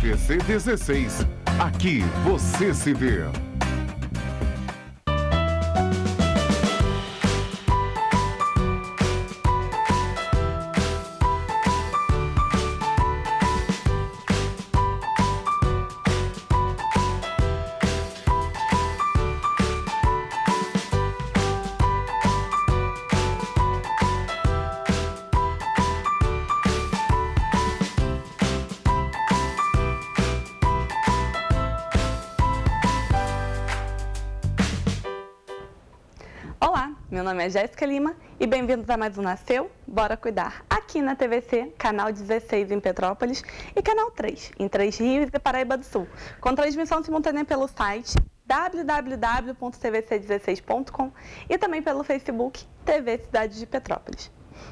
TVC 16. Aqui você se vê. Meu nome é Jéssica Lima e bem-vindos a mais um Nasceu, Bora Cuidar, aqui na TVC, canal 16 em Petrópolis e canal 3, em Três Rios e Paraíba do Sul, com transmissão simultânea pelo site www.tvc16.com e também pelo Facebook TV Cidade de Petrópolis.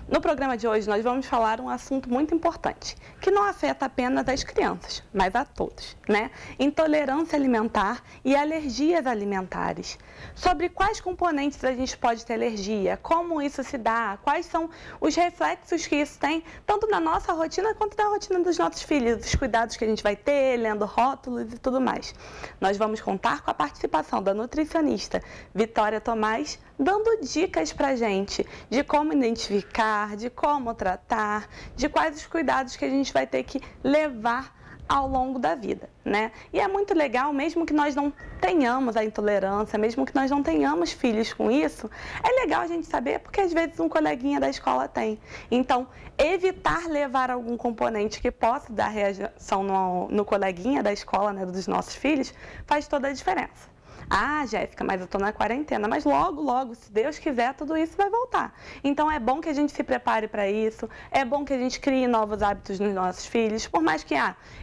No programa de hoje, nós vamos falar um assunto muito importante, que não afeta apenas as crianças, mas a todos, né? Intolerância alimentar e alergias alimentares. Sobre quais componentes a gente pode ter alergia, como isso se dá, quais são os reflexos que isso tem, tanto na nossa rotina quanto na rotina dos nossos filhos, os cuidados que a gente vai ter, lendo rótulos e tudo mais. Nós vamos contar com a participação da nutricionista Vitória Tomás, dando dicas pra gente de como identificar, de como tratar, de quais os cuidados que a gente vai ter que levar ao longo da vida, né? E é muito legal, mesmo que nós não tenhamos a intolerância, mesmo que nós não tenhamos filhos com isso, é legal a gente saber, porque às vezes um coleguinha da escola tem. Então, evitar levar algum componente que possa dar reação no coleguinha da escola, né, dos nossos filhos, faz toda a diferença. Ah, Jéssica, mas eu tô na quarentena, mas logo, logo, se Deus quiser, tudo isso vai voltar. Então é bom que a gente se prepare para isso, é bom que a gente crie novos hábitos nos nossos filhos, por mais que,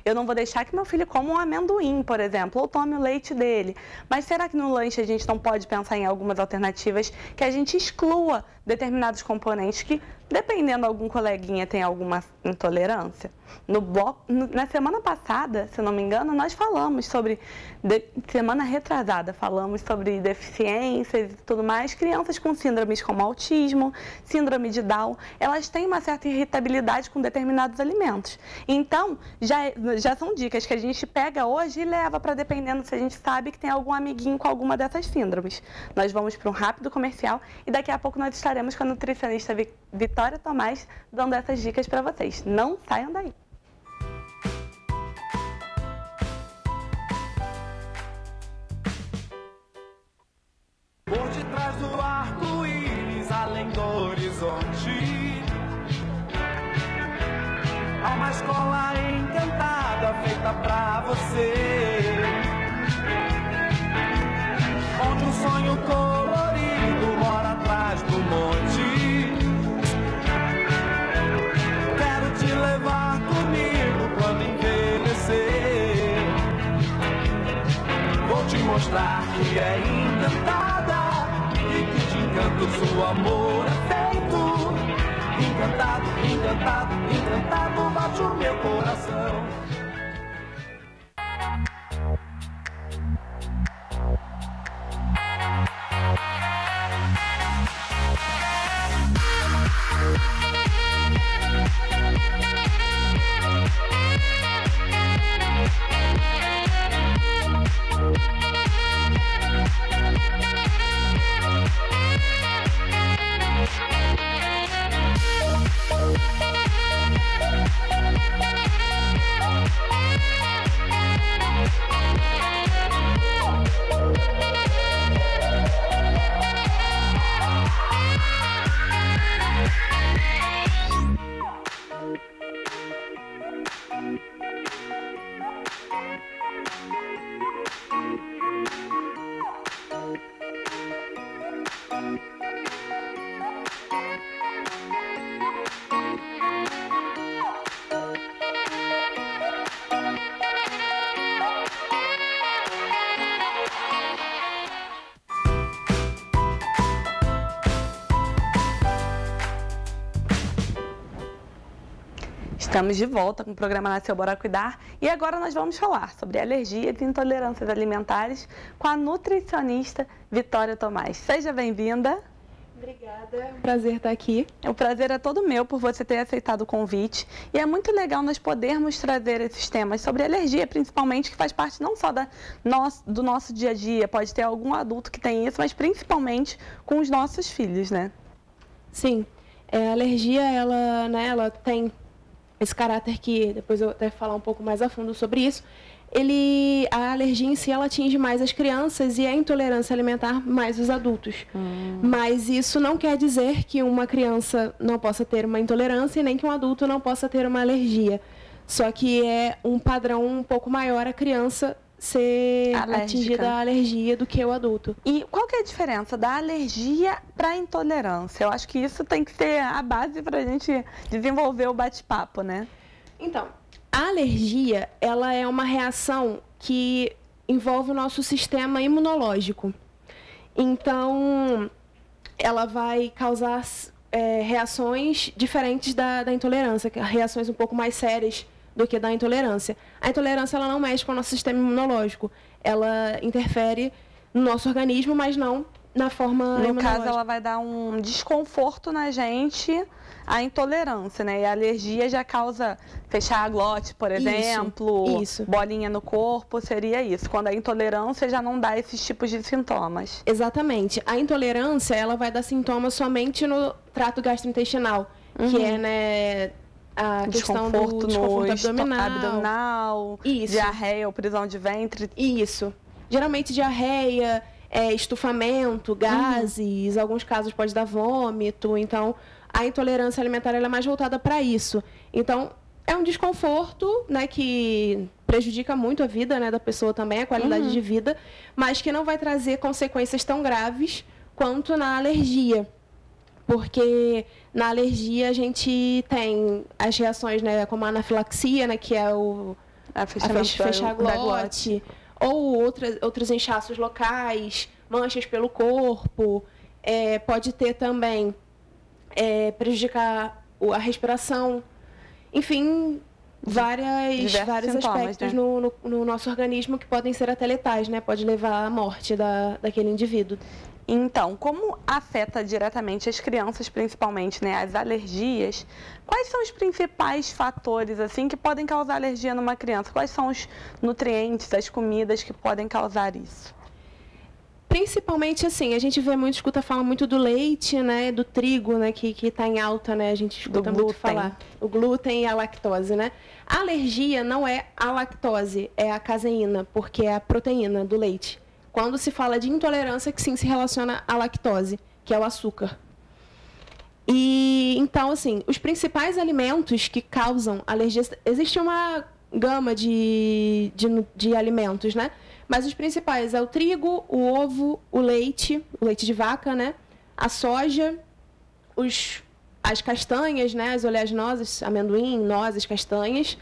eu não vou deixar que meu filho coma um amendoim, por exemplo, ou tome o leite dele. Mas será que no lanche a gente não pode pensar em algumas alternativas que a gente exclua determinados componentes que, dependendo de algum coleguinha, tem alguma intolerância? Na semana passada, se não me engano, nós falamos sobre, semana retrasada, falamos sobre deficiências e tudo mais. Crianças com síndromes como autismo, síndrome de Down, elas têm uma certa irritabilidade com determinados alimentos. Então, já são dicas que a gente pega hoje e leva para, dependendo se a gente sabe que tem algum amiguinho com alguma dessas síndromes. Nós vamos para um rápido comercial e daqui a pouco nós estaremos com a nutricionista Vitória Tomás dando essas dicas para vocês. Não saiam daí! Por detrás do arco-íris, além do horizonte, há uma escola encantada feita pra você, onde um sonho colorido mora atrás do monte. Quero te levar comigo quando envelhecer. Vou te mostrar que é encantada e que de encanto seu amor é feito. Encantado, encantado, encantado bate o meu coração. Estamos de volta com o programa Nasceu, Bora Cuidar e agora nós vamos falar sobre alergias e intolerâncias alimentares com a nutricionista Vitória Tomás. Seja bem-vinda. Obrigada, é um prazer estar aqui. O prazer é todo meu por você ter aceitado o convite. E é muito legal nós podermos trazer esses temas sobre alergia, principalmente, que faz parte não só do nosso dia a dia, pode ter algum adulto que tem isso, mas principalmente com os nossos filhos, né? Sim, a alergia, ela tem esse caráter que, depois eu até falar um pouco mais a fundo sobre isso, a alergia em si, ela atinge mais as crianças e a intolerância alimentar mais os adultos. Mas isso não quer dizer que uma criança não possa ter uma intolerância e nem que um adulto não possa ter uma alergia. Só que é um padrão um pouco maior a criança ser atingida a alergia do que o adulto. E qual que é a diferença da alergia para a intolerância? Eu acho que isso tem que ser a base para a gente desenvolver o bate-papo, né? Então, a alergia, ela é uma reação que envolve o nosso sistema imunológico. Então, ela vai causar reações diferentes da intolerância, reações um pouco mais sérias do que da intolerância. A intolerância, ela não mexe com o nosso sistema imunológico. Ela interfere no nosso organismo, mas não na forma imunológica. No caso, ela vai dar um desconforto na gente, a intolerância, né? E a alergia já causa fechar a glote, por exemplo, isso. Bolinha no corpo, seria isso. Quando a intolerância já não dá esses tipos de sintomas. Exatamente. A intolerância, ela vai dar sintomas somente no trato gastrointestinal, que é, né, a questão do desconforto abdominal, isso. Diarreia ou prisão de ventre. Isso. Geralmente diarreia, estufamento, gases, alguns casos pode dar vômito. Então, a intolerância alimentar ela é mais voltada para isso. Então, é um desconforto, né, que prejudica muito a vida, né, da pessoa também, a qualidade de vida, mas que não vai trazer consequências tão graves quanto na alergia. Porque na alergia a gente tem as reações, né, como a anafilaxia, né, que é fechar a glote, ou outros inchaços locais, manchas pelo corpo, pode ter também prejudicar a respiração, enfim, vários aspectos, né, no nosso organismo que podem ser até letais, né, pode levar à morte daquele indivíduo. Então, como afeta diretamente as crianças, principalmente, né, as alergias, quais são os principais fatores assim que podem causar alergia numa criança? Quais são os nutrientes, as comidas que podem causar isso? Principalmente, assim, a gente fala muito do leite, né, do trigo, né, que está em alta, né, a gente escuta muito falar. O glúten e a lactose, né? A alergia não é a lactose, é a caseína, porque é a proteína do leite. Quando se fala de intolerância, que sim se relaciona à lactose, que é o açúcar. E, então, assim, os principais alimentos que causam alergia... Existe uma gama de alimentos, né? Mas os principais é o trigo, o ovo, o leite de vaca, né? A soja, as castanhas, né? As oleaginosas, amendoim, nozes, castanhas.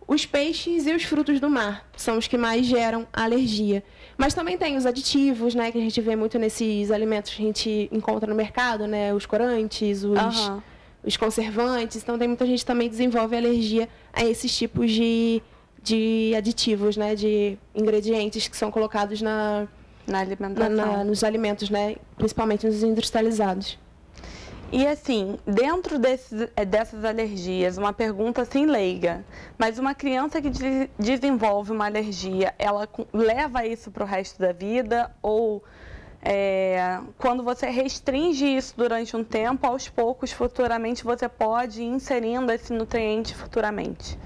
Os peixes e os frutos do mar são os que mais geram alergia. Mas também tem os aditivos, né, que a gente vê muito nesses alimentos que a gente encontra no mercado, né, os corantes, os conservantes. Então, tem muita gente que também desenvolve alergia a esses tipos de aditivos, né, de ingredientes que são colocados na alimentação, nos alimentos, né, principalmente nos industrializados. E assim, dentro dessas alergias, uma pergunta assim leiga, mas uma criança que desenvolve uma alergia, ela leva isso para o resto da vida? Ou quando você restringe isso durante um tempo, aos poucos, futuramente, você pode ir inserindo esse nutriente futuramente?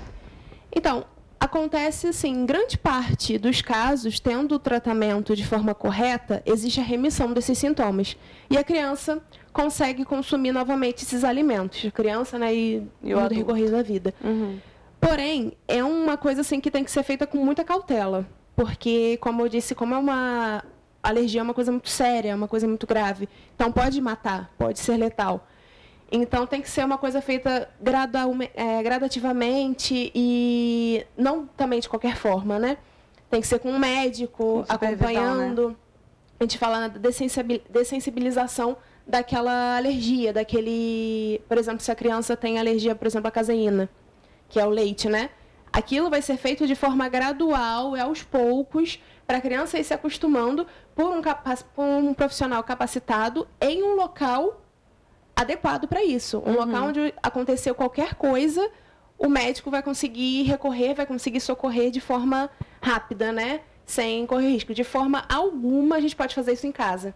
Então, acontece assim, em grande parte dos casos, tendo o tratamento de forma correta, existe a remissão desses sintomas. E a criança consegue consumir novamente esses alimentos. A criança, né, e o decorrer da vida. Porém, é uma coisa assim que tem que ser feita com muita cautela. Porque, como eu disse, como é uma alergia, é uma coisa muito séria, é uma coisa muito grave. Então, pode matar, pode ser letal. Então, tem que ser uma coisa feita gradativamente e não também de qualquer forma, né? Tem que ser com um médico, acompanhando. Né? A gente fala na dessensibilização daquela alergia, por exemplo, se a criança tem alergia, por exemplo, à caseína, que é o leite, né? Aquilo vai ser feito de forma gradual, aos poucos, para a criança ir se acostumando, por um profissional capacitado em um local adequado para isso. Um local onde aconteceu qualquer coisa, o médico vai conseguir recorrer, vai conseguir socorrer de forma rápida, né? Sem correr risco. De forma alguma, a gente pode fazer isso em casa.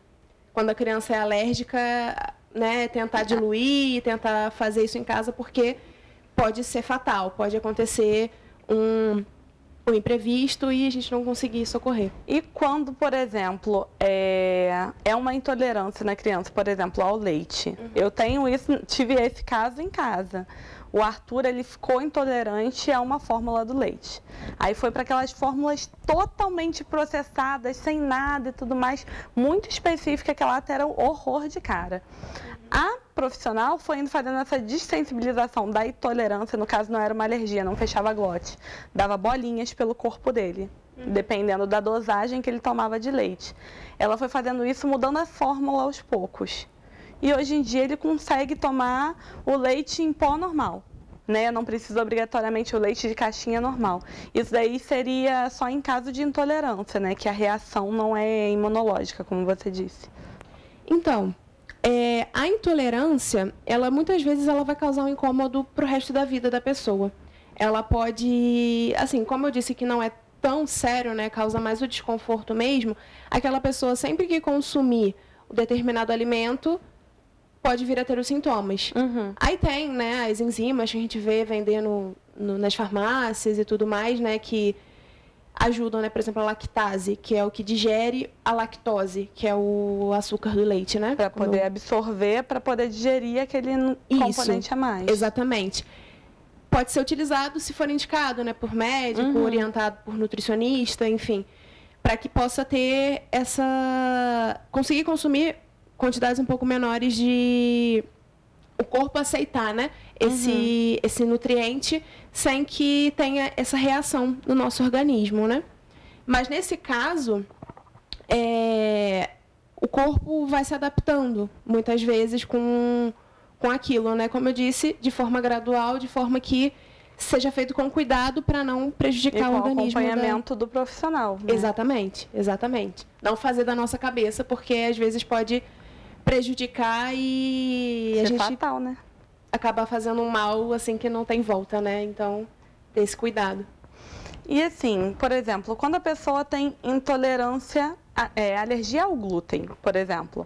Quando a criança é alérgica, né, tentar diluir, tentar fazer isso em casa, porque pode ser fatal, pode acontecer um imprevisto e a gente não conseguir socorrer. E quando, por exemplo, é uma intolerância na criança, por exemplo, ao leite. Eu tive esse caso em casa. O Arthur, ele ficou intolerante a uma fórmula do leite. Aí foi para aquelas fórmulas totalmente processadas, sem nada e tudo mais, muito específica, que ela era um horror de cara. A profissional foi indo fazendo essa dessensibilização da intolerância, no caso não era uma alergia, não fechava a glote, dava bolinhas pelo corpo dele, dependendo da dosagem que ele tomava de leite. Ela foi fazendo isso, mudando a fórmula aos poucos. E hoje em dia ele consegue tomar o leite em pó normal, né? Não precisa obrigatoriamente o leite de caixinha normal. Isso daí seria só em caso de intolerância, né? Que a reação não é imunológica, como você disse. Então, a intolerância, muitas vezes ela vai causar um incômodo para o resto da vida da pessoa. Ela pode, assim, como eu disse que não é tão sério, né? Causa mais o desconforto mesmo, aquela pessoa sempre que consumir um determinado alimento pode vir a ter os sintomas. Aí tem, né, as enzimas que a gente vê vendendo nas farmácias e tudo mais, né, que ajudam, né, por exemplo, a lactase, que é o que digere a lactose, que é o açúcar do leite, né? Para poder absorver, para poder digerir aquele componente a mais. Exatamente. Pode ser utilizado se for indicado, né, por médico, orientado por nutricionista, enfim, para que possa ter conseguir consumir quantidades um pouco menores de o corpo aceitar, né, esse nutriente sem que tenha essa reação no nosso organismo, né? Mas nesse caso, o corpo vai se adaptando muitas vezes com aquilo, né? Como eu disse, de forma gradual, de forma que seja feito com cuidado para não prejudicar o organismo. E com acompanhamento do profissional, né? Exatamente, exatamente. Não fazer da nossa cabeça, porque às vezes pode prejudicar e a gente fatal, né? Acabar fazendo um mal assim que não tem volta, né? Então, ter esse cuidado. E assim, por exemplo, quando a pessoa tem intolerância, alergia ao glúten, por exemplo,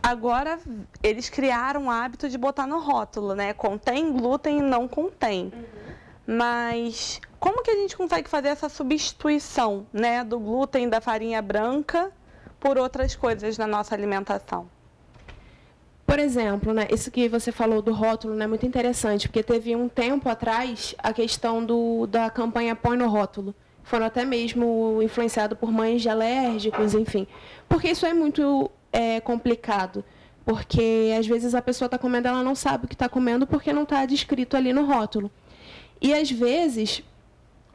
agora eles criaram o hábito de botar no rótulo, né? Contém glúten e não contém. Mas como que a gente consegue fazer essa substituição, né, do glúten, da farinha branca, por outras coisas na nossa alimentação? Por exemplo, né, isso que você falou do rótulo, né, é muito interessante, porque teve um tempo atrás a questão da campanha Põe no Rótulo. Foram até mesmo influenciados por mães de alérgicos, enfim. Porque isso é muito complicado, porque às vezes a pessoa está comendo, ela não sabe o que está comendo porque não está descrito ali no rótulo. E às vezes,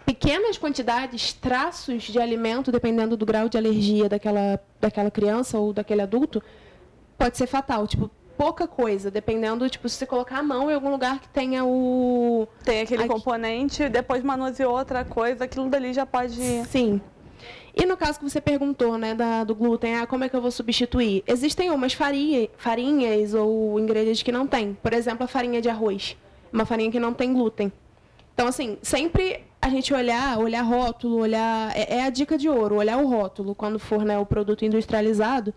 pequenas quantidades, traços de alimento, dependendo do grau de alergia daquela criança ou daquele adulto, pode ser fatal. Tipo, pouca coisa, dependendo, tipo, se você colocar a mão em algum lugar que tenha tem aquele componente, depois manuseou outra coisa, aquilo dali já pode... Sim. E no caso que você perguntou, né, do glúten, como é que eu vou substituir? Existem umas farinhas ou ingredientes que não tem. Por exemplo, a farinha de arroz. Uma farinha que não tem glúten. Então, assim, sempre a gente olhar rótulo, é a dica de ouro, olhar o rótulo quando for, né, o produto industrializado,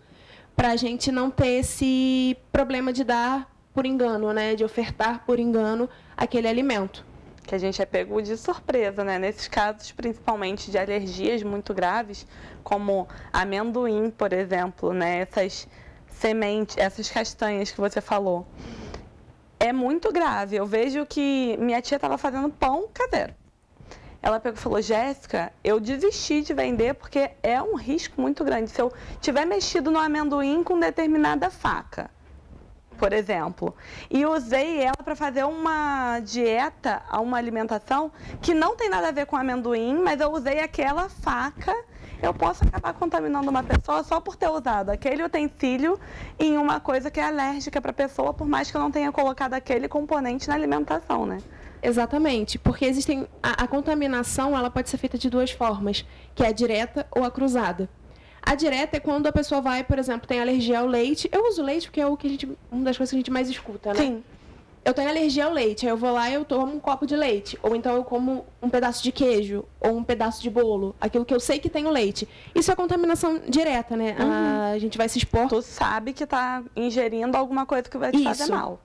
para a gente não ter esse problema de dar por engano, né, de ofertar por engano aquele alimento. Que a gente é pego de surpresa, né? Nesses casos, principalmente de alergias muito graves, como amendoim, por exemplo, né? Essas sementes, essas castanhas que você falou. É muito grave. Eu vejo que minha tia estava fazendo pão caseiro. Ela pegou e falou: Jéssica, eu desisti de vender porque é um risco muito grande. Se eu tiver mexido no amendoim com determinada faca, por exemplo, e usei ela para fazer uma dieta, uma alimentação que não tem nada a ver com amendoim, mas eu usei aquela faca, eu posso acabar contaminando uma pessoa só por ter usado aquele utensílio em uma coisa que é alérgica para a pessoa, por mais que eu não tenha colocado aquele componente na alimentação, né? Exatamente, porque existem a contaminação, ela pode ser feita de duas formas, que é a direta ou a cruzada. A direta é quando a pessoa vai, por exemplo, tem alergia ao leite. Eu uso leite porque é uma das coisas que a gente mais escuta, né? Sim. Eu tenho alergia ao leite, aí eu vou lá e eu tomo um copo de leite. Ou então eu como um pedaço de queijo, ou um pedaço de bolo. Aquilo que eu sei que tem o leite. Isso é contaminação direta, né? A gente vai se expor. Tu sabe que tá ingerindo alguma coisa que vai te fazer mal.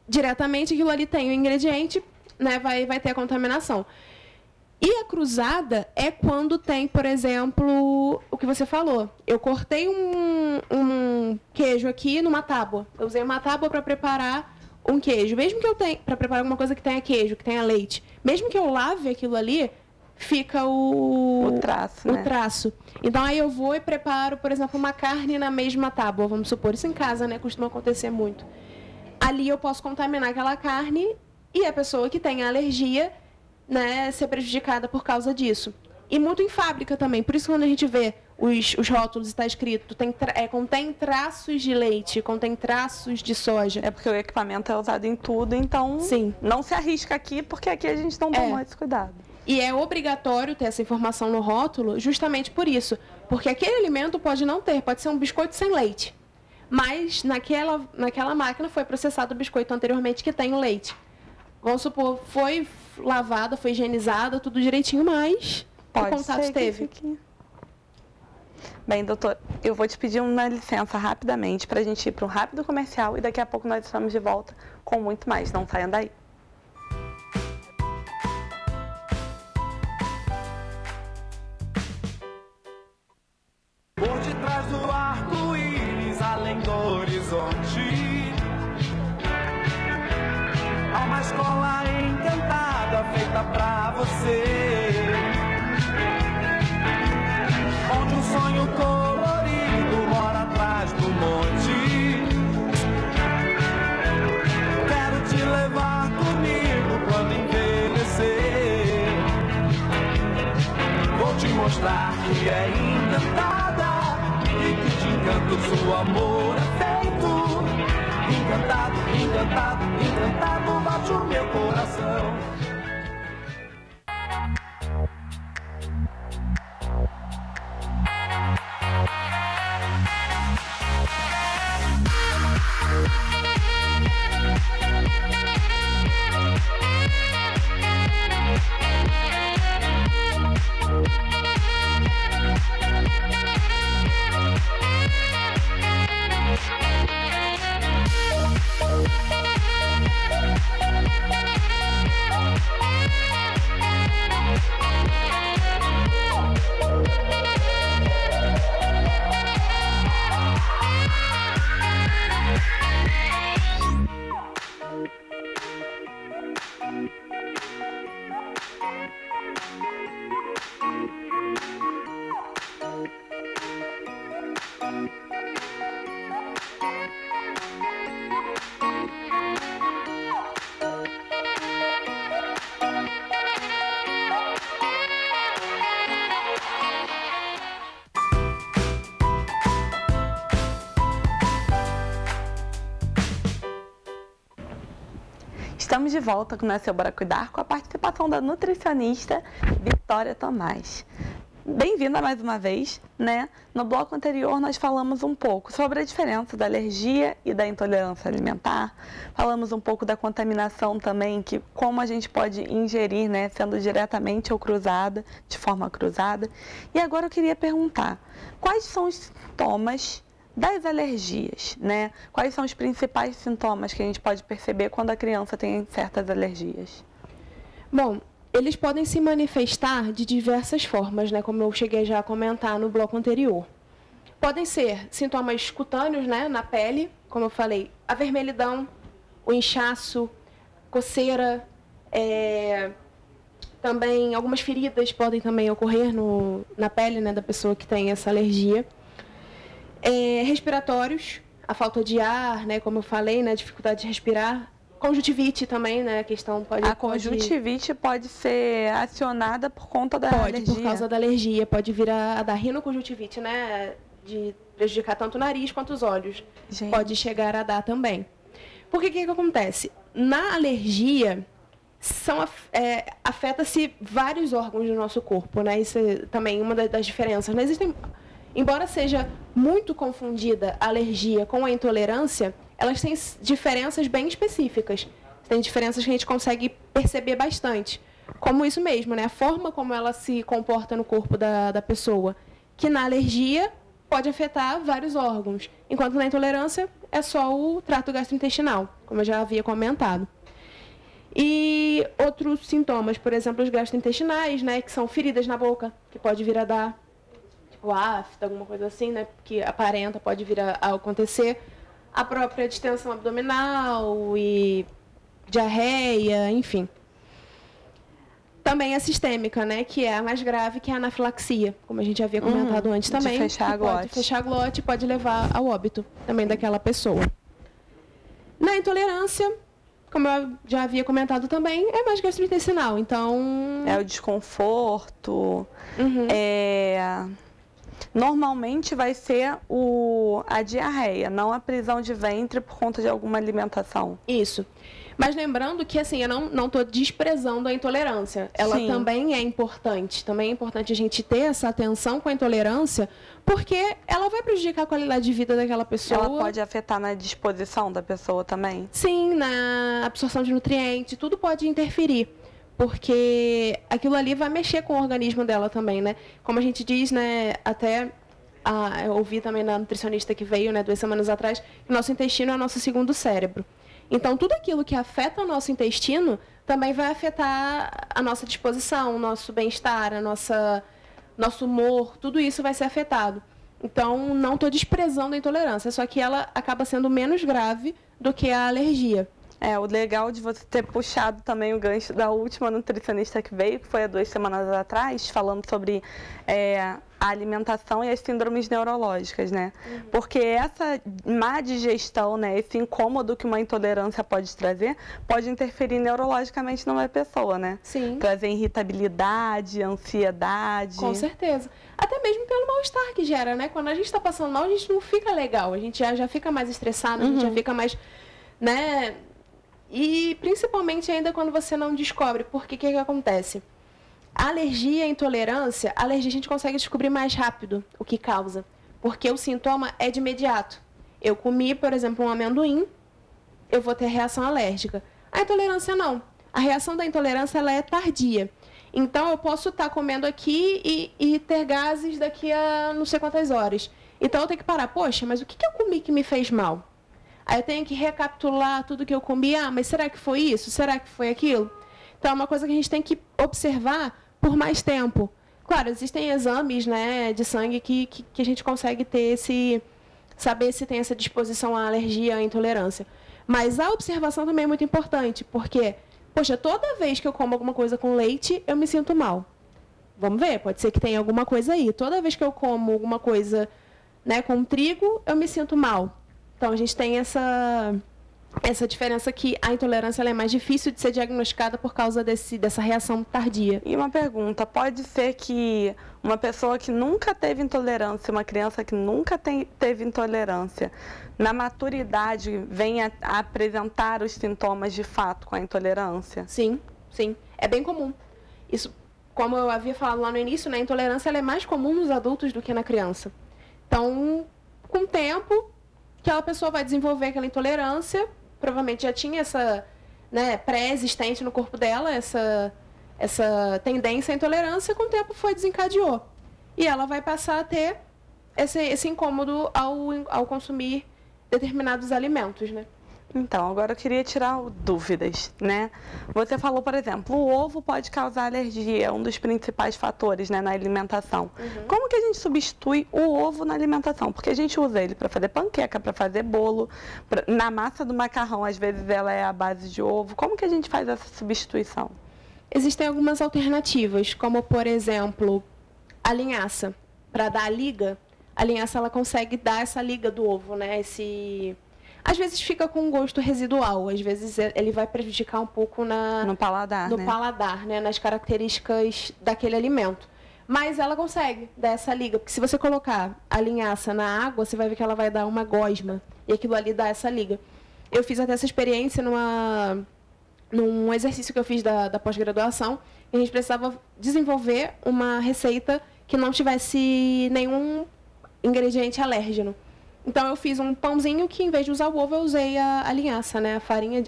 Diretamente, aquilo ali tem o ingrediente, né? Vai ter a contaminação. E a cruzada é quando tem, por exemplo, o que você falou. Eu cortei um queijo aqui numa tábua. Eu usei uma tábua para preparar um queijo. Mesmo que eu tenha, para preparar alguma coisa que tenha queijo, que tenha leite, mesmo que eu lave aquilo ali, fica o traço, o traço. Então aí eu vou e preparo, por exemplo, uma carne na mesma tábua. Vamos supor, isso em casa, né? Costuma acontecer muito. Ali eu posso contaminar aquela carne e a pessoa que tem alergia, né, ser prejudicada por causa disso. E muito em fábrica também. Por isso, quando a gente vê os rótulos, está escrito, contém traços de leite, contém traços de soja. É porque o equipamento é usado em tudo, então Sim. Não se arrisca aqui, porque aqui a gente não toma esse cuidado. E é obrigatório ter essa informação no rótulo justamente por isso. Porque aquele alimento pode não ter, pode ser um biscoito sem leite. Mas naquela máquina foi processado o biscoito anteriormente que tem o leite. Vamos supor, foi lavada, foi higienizada, tudo direitinho, mas o contato teve. Bem, doutor, eu vou te pedir uma licença rapidamente para a gente ir para um rápido comercial e daqui a pouco nós estamos de volta com muito mais. Não saiam daí. Por detrás do arco-íris, além do horizonte, há uma escola encantada feita pra você, onde um sonho colorido mora atrás do monte. Quero te levar comigo quando envelhecer. Vou te mostrar que é encantada e que de encanto seu amor é feito. Encantado, encantado, encantado bate o meu coração. Estamos de volta com o Nasceu Bora Cuidar com a participação da nutricionista Vitória Tomás. Bem-vinda mais uma vez, né? No bloco anterior nós falamos um pouco sobre a diferença da alergia e da intolerância alimentar. Falamos um pouco da contaminação também, que como a gente pode ingerir, né, sendo diretamente ou cruzada, de forma cruzada. E agora eu queria perguntar, quais são os sintomas das alergias, né? Quais são os principais sintomas que a gente pode perceber quando a criança tem certas alergias? Bom, eles podem se manifestar de diversas formas, né? Como eu cheguei já a comentar no bloco anterior. Podem ser sintomas cutâneos, né? Na pele, como eu falei, a vermelhidão, o inchaço, coceira, também algumas feridas podem também ocorrer na pele, né, da pessoa que tem essa alergia. Respiratórios, a falta de ar, né, como eu falei, né, dificuldade de respirar. Conjuntivite também, né, a questão pode... A conjuntivite pode ser acionada por conta da alergia. Pode, por causa da alergia. Pode vir a dar rinoconjuntivite, né, de prejudicar tanto o nariz quanto os olhos. Gente. Pode chegar a dar também. Porque o que acontece? Na alergia, afeta-se vários órgãos do nosso corpo, né? Isso é também uma das diferenças. Não existem, embora seja muito confundida a alergia com a intolerância, elas têm diferenças bem específicas. Tem diferenças que a gente consegue perceber bastante. Como isso mesmo, né? A forma como ela se comporta no corpo da pessoa, que na alergia pode afetar vários órgãos, enquanto na intolerância é só o trato gastrointestinal, como eu já havia comentado. E outros sintomas, por exemplo, os gastrointestinais, né, que são feridas na boca, que pode vir a dar, tipo afta, alguma coisa assim, né, que aparenta, pode vir a acontecer. A própria distensão abdominal e diarreia, enfim. Também a sistêmica, né, que é a mais grave, que é a anafilaxia, como a gente havia comentado antes também. De fechar a glote. Pode fechar a glote, pode levar ao óbito também daquela pessoa. Na intolerância, como eu já havia comentado também, é mais gastrointestinal, então... É o desconforto, normalmente vai ser a diarreia, não a prisão de ventre por conta de alguma alimentação. Isso. Mas lembrando que, assim, eu não estou desprezando a intolerância. Ela Sim. também é importante. Também é importante a gente ter essa atenção com a intolerância, porque ela vai prejudicar a qualidade de vida daquela pessoa. Ela pode afetar na disposição da pessoa também? Sim, na absorção de nutrientes, tudo pode interferir. Porque aquilo ali vai mexer com o organismo dela também, né? Como a gente diz, né, até... eu ouvi também da nutricionista que veio, né, 2 semanas atrás, que o nosso intestino é o nosso segundo cérebro. Então, tudo aquilo que afeta o nosso intestino também vai afetar a nossa disposição, o nosso bem-estar, nosso humor, tudo isso vai ser afetado. Então, não estou desprezando a intolerância, só que ela acaba sendo menos grave do que a alergia. O legal de você ter puxado também o gancho da última nutricionista que veio, que foi há 2 semanas atrás, falando sobre a alimentação e as síndromes neurológicas, né? Porque essa má digestão, né, esse incômodo que uma intolerância pode trazer, pode interferir neurologicamente numa pessoa, né? Sim. Trazer irritabilidade, ansiedade. Com certeza. Até mesmo pelo mal-estar que gera, né? Quando a gente está passando mal, a gente não fica legal, a gente já fica mais estressado, a gente já fica mais, né? E principalmente ainda quando você não descobre, porque o que acontece? A alergia e a intolerância, a alergia a gente consegue descobrir mais rápido o que causa, porque o sintoma é de imediato. Eu comi, por exemplo, um amendoim, eu vou ter reação alérgica. A intolerância não. A reação da intolerância ela é tardia. Então eu posso estar comendo aqui e ter gases daqui a não sei quantas horas. Então eu tenho que parar, poxa, mas o que eu comi que me fez mal? Aí eu tenho que recapitular tudo que eu comi. Mas será que foi isso? Será que foi aquilo? Então, é uma coisa que a gente tem que observar por mais tempo. Claro, existem exames, né, de sangue que a gente consegue ter saber se tem essa disposição à alergia, à intolerância. Mas a observação também é muito importante, porque, poxa, toda vez que eu como alguma coisa com leite, eu me sinto mal. Vamos ver, pode ser que tenha alguma coisa aí. Toda vez que eu como alguma coisa, né, com trigo, eu me sinto mal. Então, a gente tem essa diferença que a intolerância ela é mais difícil de ser diagnosticada por causa dessa reação tardia. E uma pergunta, pode ser que uma pessoa que nunca teve intolerância, uma criança que nunca teve intolerância, na maturidade venha a apresentar os sintomas de fato com a intolerância? Sim, sim. É bem comum. Isso, como eu havia falado lá no início, né, a intolerância ela é mais comum nos adultos do que na criança. Então, com o tempo, aquela pessoa vai desenvolver aquela intolerância, provavelmente já tinha essa, né, pré-existente no corpo dela, essa tendência à intolerância, com o tempo desencadeou. E ela vai passar a ter esse incômodo ao consumir determinados alimentos, né? Então, agora eu queria tirar dúvidas, né? Você falou, por exemplo, o ovo pode causar alergia, é um dos principais fatores, né, na alimentação. Como que a gente substitui o ovo na alimentação? Porque a gente usa ele para fazer panqueca, para fazer bolo, na massa do macarrão, às vezes ela é à base de ovo. Como que a gente faz essa substituição? Existem algumas alternativas, como, por exemplo, a linhaça. Para dar a liga, a linhaça ela consegue dar essa liga do ovo, né? Às vezes fica com um gosto residual, às vezes ele vai prejudicar um pouco no paladar, paladar, né? Nas características daquele alimento. Mas ela consegue dar essa liga, porque se você colocar a linhaça na água, você vai ver que ela vai dar uma gosma, e aquilo ali dá essa liga. Eu fiz até essa experiência num exercício que eu fiz da pós-graduação, a gente precisava desenvolver uma receita que não tivesse nenhum ingrediente alérgeno. Então, eu fiz um pãozinho que, em vez de usar o ovo, eu usei a linhaça, né? A farinha,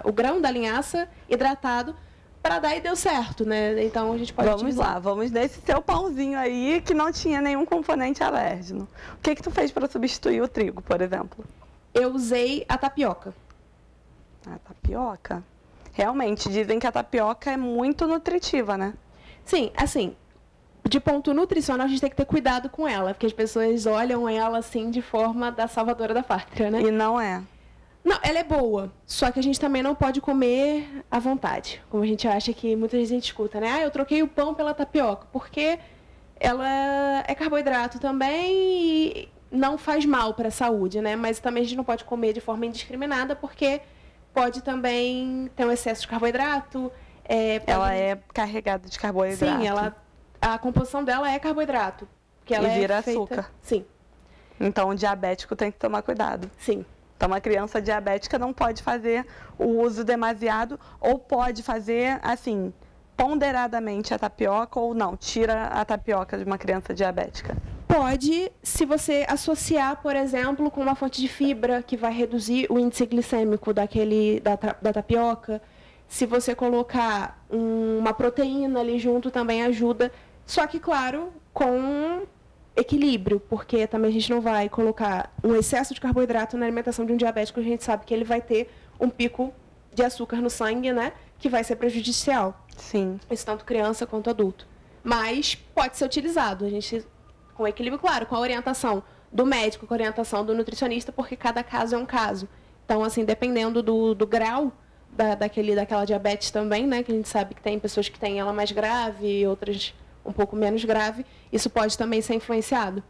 o grão da linhaça hidratado, para dar e deu certo, né? Então, a gente pode utilizar. Vamos nesse seu pãozinho aí que não tinha nenhum componente alérgeno. O que tu fez para substituir o trigo, por exemplo? Eu usei a tapioca. A tapioca? Realmente, dizem que a tapioca é muito nutritiva, né? Sim, assim, de ponto nutricional, a gente tem que ter cuidado com ela, porque as pessoas olham ela, assim, de forma da salvadora da pátria, né? E não é. Não, ela é boa, só que a gente também não pode comer à vontade, como a gente acha que muita gente escuta, né? Ah, eu troquei o pão pela tapioca, porque ela é carboidrato também e não faz mal para a saúde, né? Mas também a gente não pode comer de forma indiscriminada, porque pode também ter um excesso de carboidrato. Ela é carregada de carboidrato. Sim, a composição dela é carboidrato. Que ela vira feita... açúcar. Sim. Então, o diabético tem que tomar cuidado. Sim. Então, uma criança diabética não pode fazer o uso demasiado ou pode fazer, assim, ponderadamente a tapioca ou não. Tira a tapioca de uma criança diabética. Pode, se você associar, por exemplo, com uma fonte de fibra que vai reduzir o índice glicêmico da tapioca. Se você colocar uma proteína ali junto, também ajuda. Só que, claro, com equilíbrio, porque também a gente não vai colocar um excesso de carboidrato na alimentação de um diabético, a gente sabe que ele vai ter um pico de açúcar no sangue, né, que vai ser prejudicial. Sim. Isso tanto criança quanto adulto. Mas pode ser utilizado, a gente, com equilíbrio, claro, com a orientação do médico, com a orientação do nutricionista, porque cada caso é um caso. Então, assim, dependendo do grau daquela diabetes também, né, que a gente sabe que tem pessoas que têm ela mais grave e outras um pouco menos grave, isso pode também ser influenciado.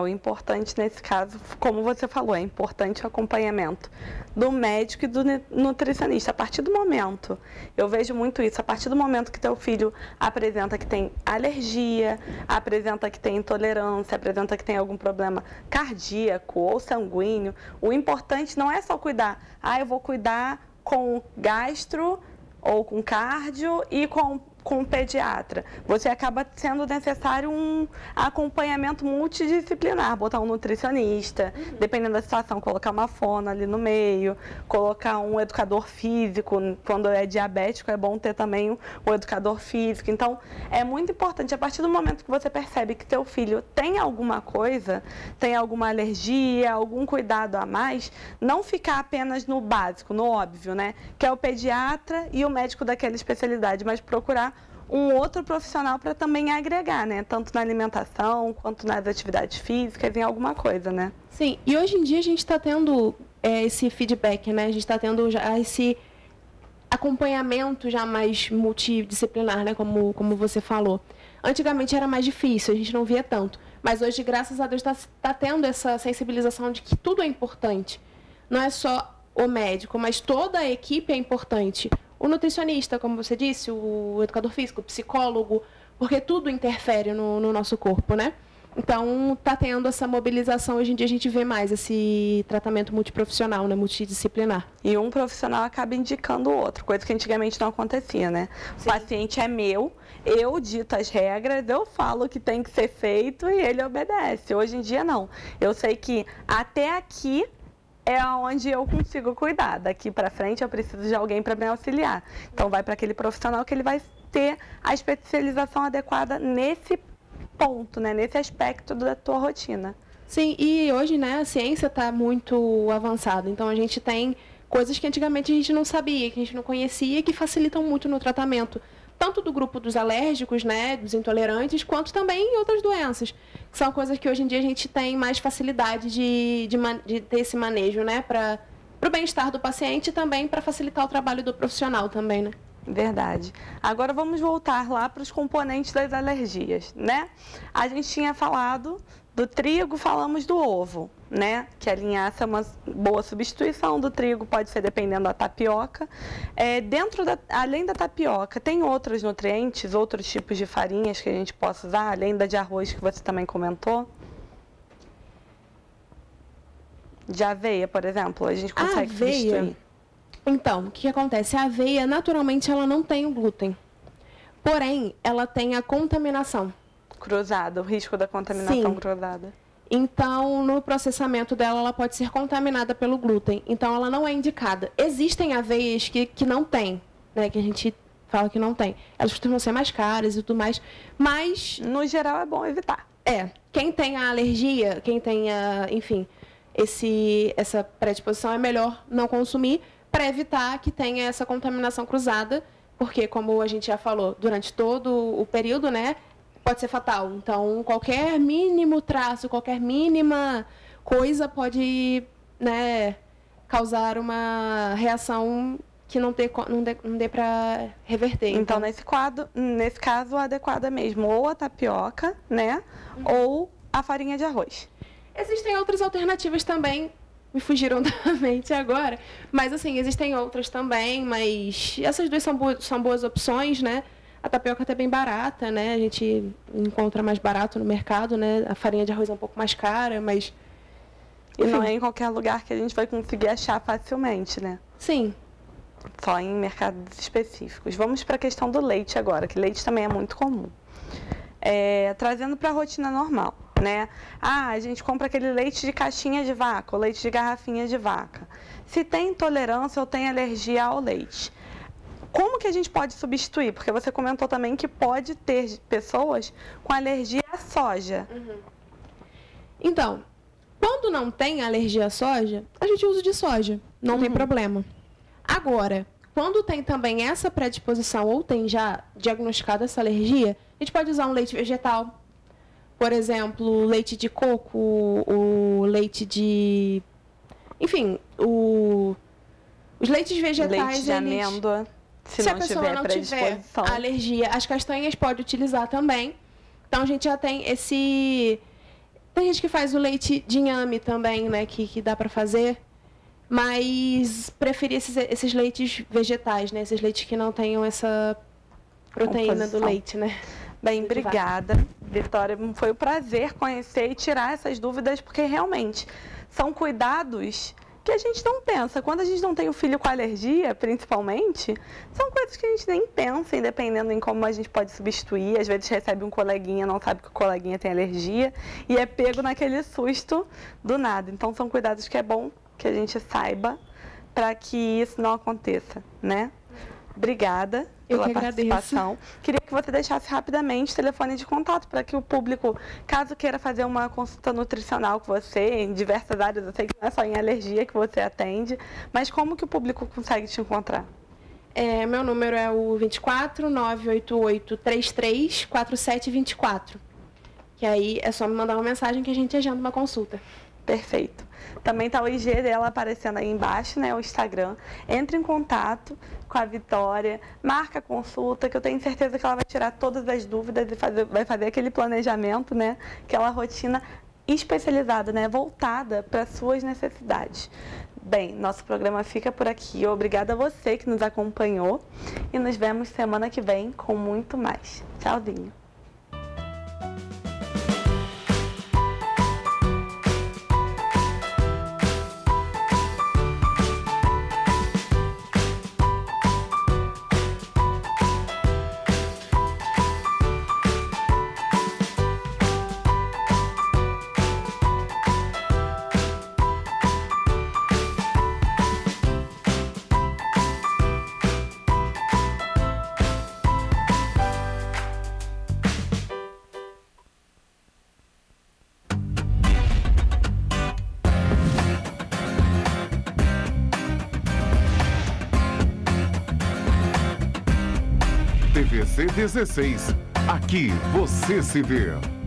O importante nesse caso, como você falou, é importante o acompanhamento do médico e do nutricionista. A partir do momento, eu vejo muito isso, a partir do momento que teu filho apresenta que tem alergia, apresenta que tem intolerância, apresenta que tem algum problema cardíaco ou sanguíneo, o importante não é só cuidar, eu vou cuidar com gastro ou com cardio e com o pediatra. Você acaba sendo necessário um acompanhamento multidisciplinar, botar um nutricionista, dependendo da situação, colocar uma fono ali no meio, colocar um educador físico, quando é diabético é bom ter também um educador físico. Então, é muito importante, a partir do momento que você percebe que teu filho tem alguma coisa, tem alguma alergia, algum cuidado a mais, não ficar apenas no básico, no óbvio, né? Que é o pediatra e o médico daquela especialidade, mas procurar um outro profissional para também agregar, né? Tanto na alimentação, quanto nas atividades físicas, em alguma coisa, né? Sim, e hoje em dia a gente está tendo esse feedback, né? A gente está tendo já esse acompanhamento já mais multidisciplinar, né? Como você falou. Antigamente era mais difícil, a gente não via tanto. Mas hoje, graças a Deus, está tendo essa sensibilização de que tudo é importante. Não é só o médico, mas toda a equipe é importante. O nutricionista, como você disse, o educador físico, o psicólogo, porque tudo interfere no nosso corpo, né? Então, está tendo essa mobilização. Hoje em dia, a gente vê mais esse tratamento multiprofissional, né? Multidisciplinar. E um profissional acaba indicando o outro, coisa que antigamente não acontecia, né? Sim. O paciente é meu, eu dito as regras, eu falo o que tem que ser feito e ele obedece. Hoje em dia, não. Eu sei que até aqui é onde eu consigo cuidar. Daqui para frente eu preciso de alguém para me auxiliar. Então vai para aquele profissional que ele vai ter a especialização adequada nesse ponto, né? Nesse aspecto da tua rotina. Sim, e hoje, né, a ciência está muito avançada. Então a gente tem coisas que antigamente a gente não sabia, que a gente não conhecia, que facilitam muito no tratamento. Tanto do grupo dos alérgicos, né, dos intolerantes, quanto também em outras doenças. Que são coisas que hoje em dia a gente tem mais facilidade de ter esse manejo, né, para o bem-estar do paciente e também para facilitar o trabalho do profissional também, né? Verdade. Agora vamos voltar lá para os componentes das alergias, né? A gente tinha falado do trigo, falamos do ovo, né? Que a linhaça é uma boa substituição do trigo, pode ser dependendo da tapioca. Além da tapioca, tem outros nutrientes, outros tipos de farinhas que a gente possa usar, além da de arroz que você também comentou? De aveia, por exemplo, a gente consegue substituir. Então, o que acontece? A aveia, naturalmente, ela não tem o glúten. Porém, ela tem a contaminação. Cruzada, o risco da contaminação cruzada. Então, no processamento dela, ela pode ser contaminada pelo glúten. Então, ela não é indicada. Existem aveias que não tem, né? Que a gente fala que não tem. Elas costumam ser mais caras e tudo mais. Mas, no geral, é bom evitar. Quem tem a alergia, quem tem, enfim, essa predisposição, é melhor não consumir para evitar que tenha essa contaminação cruzada. Porque, como a gente já falou, durante todo o período, né? Pode ser fatal. Então, qualquer mínimo traço, qualquer mínima coisa pode, né, causar uma reação que não dê para reverter. Então, nesse caso, o adequado é mesmo ou a tapioca, né, ou a farinha de arroz. Existem outras alternativas também, me fugiram da mente agora, mas, assim, existem outras também, mas essas duas são boas opções, né? A tapioca até bem barata, né? A gente encontra mais barato no mercado, né? A farinha de arroz é um pouco mais cara, mas... E não é em qualquer lugar que a gente vai conseguir achar facilmente, né? Sim. Só em mercados específicos. Vamos para a questão do leite agora, que leite também é muito comum. Trazendo para a rotina normal, né? A gente compra aquele leite de caixinha de vaca, ou leite de garrafinha de vaca. Se tem intolerância ou tem alergia ao leite, como que a gente pode substituir? Porque você comentou também que pode ter pessoas com alergia à soja. Então, quando não tem alergia à soja, a gente usa de soja. Não tem problema. Agora, quando tem também essa predisposição ou tem já diagnosticado essa alergia, a gente pode usar um leite vegetal. Por exemplo, leite de coco, o leite de... Enfim, os leites vegetais... Leite de amêndoa. Se a pessoa não tiver alergia, as castanhas pode utilizar também. Então, a gente já tem esse... Tem gente que faz o leite de inhame também, né? Que dá para fazer. Mas preferir esses leites vegetais, né? Esses leites que não tenham essa proteína do leite, né? Bem, obrigada, Vitória. Foi um prazer conhecer e tirar essas dúvidas, porque realmente são cuidados que a gente não pensa. Quando a gente não tem o filho com alergia, principalmente, são coisas que a gente nem pensa, e dependendo em como a gente pode substituir. Às vezes recebe um coleguinha, não sabe que o coleguinha tem alergia, e é pego naquele susto do nada. Então, são cuidados que é bom que a gente saiba para que isso não aconteça, né? Obrigada pela participação. Queria que você deixasse rapidamente o telefone de contato para que o público, caso queira fazer uma consulta nutricional com você, em diversas áreas, eu sei que não é só em alergia que você atende, mas como que o público consegue te encontrar? Meu número é o 24 988 33 4724. Que aí é só me mandar uma mensagem que a gente agenda uma consulta. Perfeito. Também está o IG dela aparecendo aí embaixo, né? O Instagram. Entre em contato com a Vitória, marca a consulta, que eu tenho certeza que ela vai tirar todas as dúvidas e vai fazer aquele planejamento, né? Aquela rotina especializada, né? Voltada para as suas necessidades. Bem, nosso programa fica por aqui. Obrigada a você que nos acompanhou e nos vemos semana que vem com muito mais. Tchauzinho. TVC 16. Aqui você se vê.